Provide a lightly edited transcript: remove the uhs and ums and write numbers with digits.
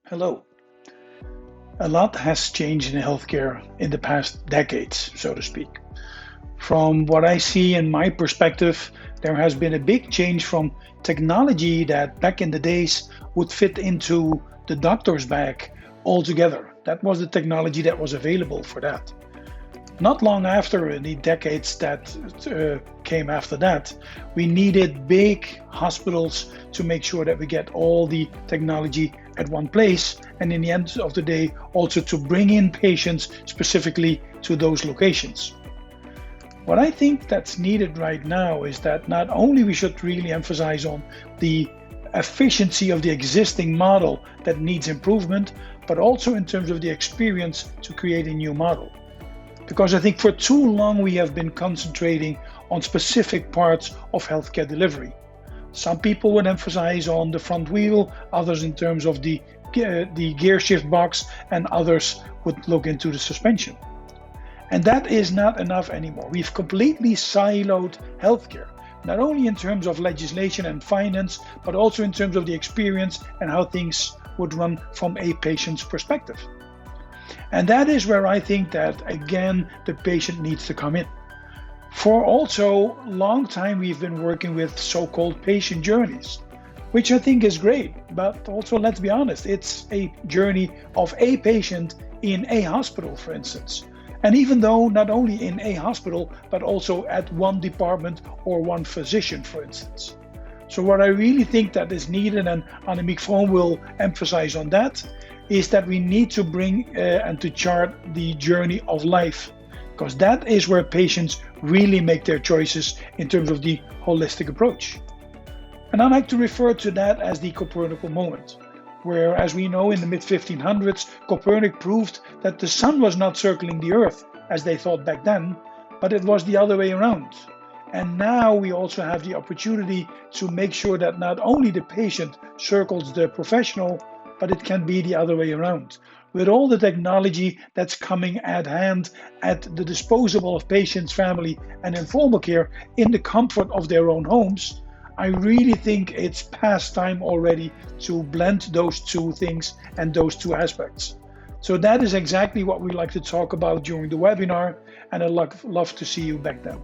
Hello. A lot has changed in healthcare in the past decades, so to speak. From what I see in my perspective, there has been a big change from technology that back in the days would fit into the doctor's bag altogether. That was the technology that was available for that. Not long after, in the decades that came after that, we needed big hospitals to make sure that we get all the technology at one place, and in the end of the day, also to bring in patients specifically to those locations. What I think that's needed right now is that not only we should really emphasize on the efficiency of the existing model that needs improvement, but also in terms of the experience to create a new model. Because I think for too long we have been concentrating on specific parts of healthcare delivery. Some people would emphasize on the front wheel, others in terms of the gear shift box, and others would look into the suspension. And that is not enough anymore. We've completely siloed healthcare, not only in terms of legislation and finance, but also in terms of the experience and how things would run from a patient's perspective. And that is where I think that, again, the patient needs to come in. For also a long time, we've been working with so-called patient journeys, which I think is great. But also, let's be honest, it's a journey of a patient in a hospital, for instance. And even though not only in a hospital, but also at one department or one physician, for instance. So what I really think that is needed, and Annemiek Vroom will emphasize on that, is that we need to bring and to chart the journey of life, because that is where patients really make their choices in terms of the holistic approach. And I like to refer to that as the Copernican moment, where, as we know, in the mid-1500s, Copernicus proved that the sun was not circling the earth, as they thought back then, but it was the other way around. And now we also have the opportunity to make sure that not only the patient circles the professional, but it can be the other way around. With all the technology that's coming at hand at the disposal of patients, family, and informal care in the comfort of their own homes, I really think it's past time already to blend those two things and those two aspects. So that is exactly what we like to talk about during the webinar, and I'd love to see you back then.